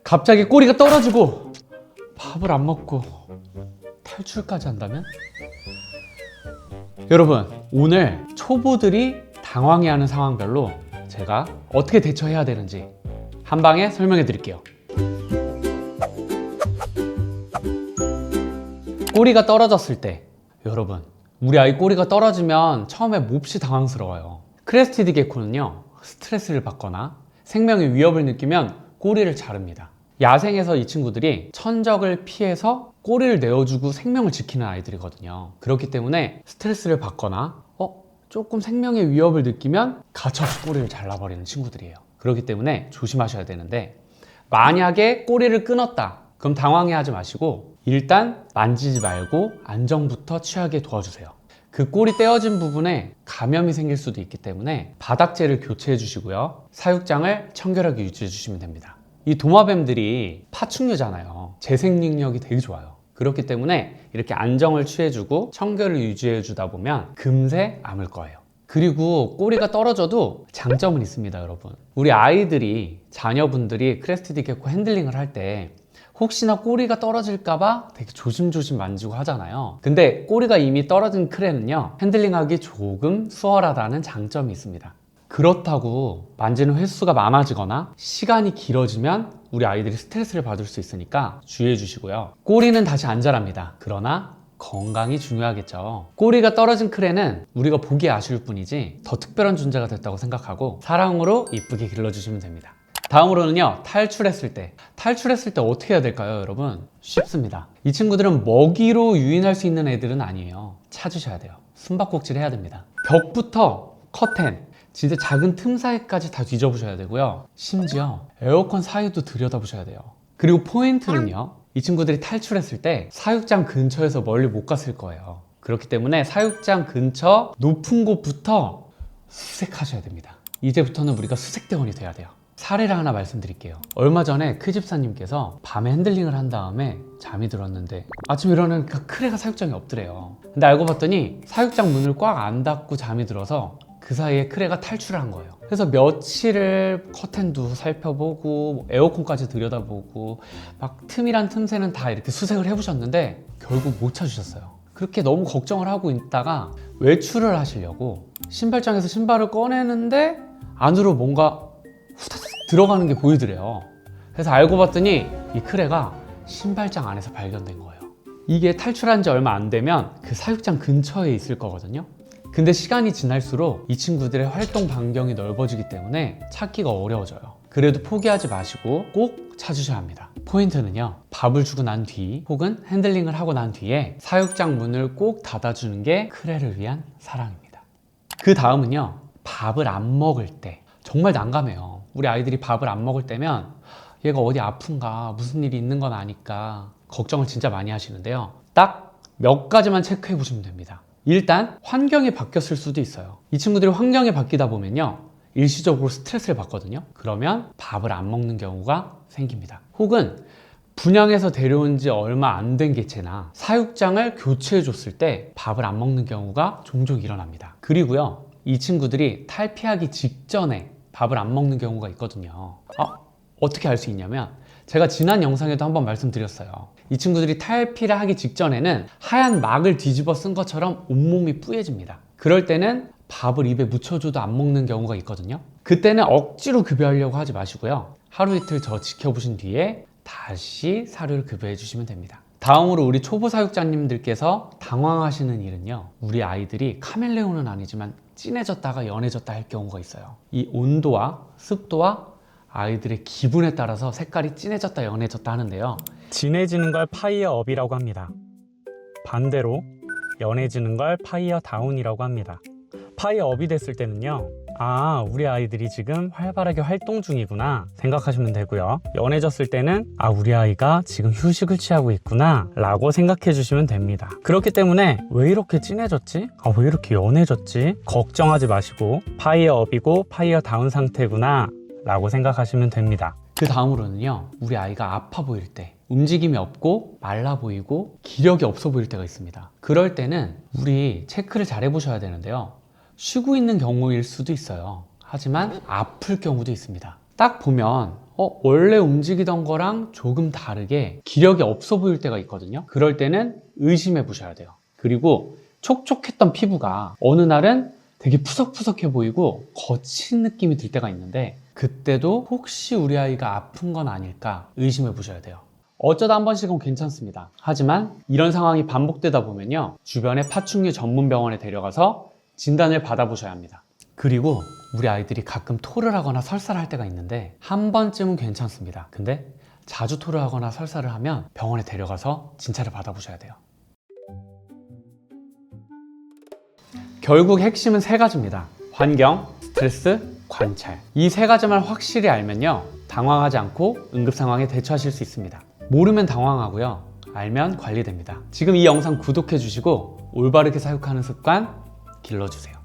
갑자기 꼬리가 떨어지고 밥을 안 먹고 탈출까지 한다면? 여러분, 오늘 초보들이 당황해하는 상황별로 제가 어떻게 대처해야 되는지 한 방에 설명해 드릴게요. 꼬리가 떨어졌을 때, 여러분, 우리 아이 꼬리가 떨어지면 처음에 몹시 당황스러워요. 크레스티드 게코는요, 스트레스를 받거나 생명의 위협을 느끼면 꼬리를 자릅니다. 야생에서 이 친구들이 천적을 피해서 꼬리를 내어주고 생명을 지키는 아이들이거든요. 그렇기 때문에 스트레스를 받거나 조금 생명의 위협을 느끼면 가차없이 꼬리를 잘라버리는 친구들이에요. 그렇기 때문에 조심하셔야 되는데, 만약에 꼬리를 끊었다, 그럼 당황해하지 마시고 일단 만지지 말고 안정부터 취하게 도와주세요. 그 꼬리 떼어진 부분에 감염이 생길 수도 있기 때문에 바닥재를 교체해 주시고요, 사육장을 청결하게 유지해 주시면 됩니다. 이 도마뱀들이 파충류잖아요. 재생 능력이 되게 좋아요. 그렇기 때문에 이렇게 안정을 취해주고 청결을 유지해주다 보면 금세 암을 거예요. 그리고 꼬리가 떨어져도 장점은 있습니다, 여러분. 우리 아이들이, 자녀분들이 크레스티드 게코 핸들링을 할 때 혹시나 꼬리가 떨어질까봐 되게 조심조심 만지고 하잖아요. 근데 꼬리가 이미 떨어진 크레는요, 핸들링하기 조금 수월하다는 장점이 있습니다. 그렇다고 만지는 횟수가 많아지거나 시간이 길어지면 우리 아이들이 스트레스를 받을 수 있으니까 주의해 주시고요. 꼬리는 다시 안 자랍니다. 그러나 건강이 중요하겠죠. 꼬리가 떨어진 크레는 우리가 보기 아쉬울 뿐이지 더 특별한 존재가 됐다고 생각하고 사랑으로 이쁘게 길러주시면 됩니다. 다음으로는요, 탈출했을 때 어떻게 해야 될까요, 여러분? 쉽습니다. 이 친구들은 먹이로 유인할 수 있는 애들은 아니에요. 찾으셔야 돼요. 숨바꼭질 해야 됩니다. 벽부터 커튼, 진짜 작은 틈 사이까지 다 뒤져보셔야 되고요. 심지어 에어컨 사이도 들여다보셔야 돼요. 그리고 포인트는요, 이 친구들이 탈출했을 때 사육장 근처에서 멀리 못 갔을 거예요. 그렇기 때문에 사육장 근처 높은 곳부터 수색하셔야 됩니다. 이제부터는 우리가 수색대원이 돼야 돼요. 사례를 하나 말씀드릴게요. 얼마 전에 크 집사님께서 밤에 핸들링을 한 다음에 잠이 들었는데 아침에 일어나니까 크레가 사육장에 없더래요. 근데 알고 봤더니 사육장 문을 꽉 안 닫고 잠이 들어서 그 사이에 크레가 탈출을 한 거예요. 그래서 며칠을 커튼도 살펴보고 에어컨까지 들여다보고 막 틈이란 틈새는 다 이렇게 수색을 해보셨는데 결국 못 찾으셨어요. 그렇게 너무 걱정을 하고 있다가 외출을 하시려고 신발장에서 신발을 꺼내는데 안으로 뭔가 후다닥 들어가는 게 보이더래요. 그래서 알고 봤더니 이 크레가 신발장 안에서 발견된 거예요. 이게 탈출한 지 얼마 안 되면 그 사육장 근처에 있을 거거든요. 근데 시간이 지날수록 이 친구들의 활동 반경이 넓어지기 때문에 찾기가 어려워져요. 그래도 포기하지 마시고 꼭 찾으셔야 합니다. 포인트는요, 밥을 주고 난 뒤 혹은 핸들링을 하고 난 뒤에 사육장 문을 꼭 닫아주는 게 크레를 위한 사랑입니다. 그 다음은요, 밥을 안 먹을 때. 정말 난감해요. 우리 아이들이 밥을 안 먹을 때면 얘가 어디 아픈가, 무슨 일이 있는 건 아니까 걱정을 진짜 많이 하시는데요. 딱 몇 가지만 체크해 보시면 됩니다. 일단 환경이 바뀌었을 수도 있어요. 이 친구들이 환경이 바뀌다 보면요, 일시적으로 스트레스를 받거든요. 그러면 밥을 안 먹는 경우가 생깁니다. 혹은 분양해서 데려온 지 얼마 안 된 개체나 사육장을 교체해 줬을 때 밥을 안 먹는 경우가 종종 일어납니다. 그리고요, 이 친구들이 탈피하기 직전에 밥을 안 먹는 경우가 있거든요. 어떻게 알 수 있냐면 제가 지난 영상에도 한번 말씀드렸어요. 이 친구들이 탈피를 하기 직전에는 하얀 막을 뒤집어 쓴 것처럼 온몸이 뿌얘집니다. 그럴 때는 밥을 입에 묻혀줘도 안 먹는 경우가 있거든요. 그때는 억지로 급여하려고 하지 마시고요, 하루 이틀 저 지켜보신 뒤에 다시 사료를 급여해 주시면 됩니다. 다음으로 우리 초보 사육자님들께서 당황하시는 일은요, 우리 아이들이 카멜레온은 아니지만 진해졌다가 연해졌다 할 경우가 있어요. 이 온도와 습도와 아이들의 기분에 따라서 색깔이 진해졌다 연해졌다 하는데요, 진해지는 걸 파이어업이라고 합니다. 반대로 연해지는 걸 파이어다운이라고 합니다. 파이어업이 됐을 때는요, 우리 아이들이 지금 활발하게 활동 중이구나 생각하시면 되고요. 연해졌을 때는 우리 아이가 지금 휴식을 취하고 있구나 라고 생각해 주시면 됩니다. 그렇기 때문에 왜 이렇게 진해졌지? 왜 이렇게 연해졌지? 걱정하지 마시고 파이어업이고 파이어다운 상태구나 라고 생각하시면 됩니다. 그 다음으로는요, 우리 아이가 아파 보일 때, 움직임이 없고 말라 보이고 기력이 없어 보일 때가 있습니다. 그럴 때는 우리 체크를 잘 해보셔야 되는데요, 쉬고 있는 경우일 수도 있어요. 하지만 아플 경우도 있습니다. 딱 보면 원래 움직이던 거랑 조금 다르게 기력이 없어 보일 때가 있거든요. 그럴 때는 의심해 보셔야 돼요. 그리고 촉촉했던 피부가 어느 날은 되게 푸석푸석해 보이고 거친 느낌이 들 때가 있는데 그때도 혹시 우리 아이가 아픈 건 아닐까 의심해 보셔야 돼요. 어쩌다 한 번씩은 괜찮습니다. 하지만 이런 상황이 반복되다 보면요, 주변의 파충류 전문 병원에 데려가서 진단을 받아보셔야 합니다. 그리고 우리 아이들이 가끔 토를 하거나 설사를 할 때가 있는데 한 번쯤은 괜찮습니다. 근데 자주 토를 하거나 설사를 하면 병원에 데려가서 진찰을 받아보셔야 돼요. 결국 핵심은 세 가지입니다. 환경, 스트레스, 관찰. 이 세 가지만 확실히 알면요, 당황하지 않고 응급 상황에 대처하실 수 있습니다. 모르면 당황하고요, 알면 관리됩니다. 지금 이 영상 구독해 주시고 올바르게 사육하는 습관 길러주세요.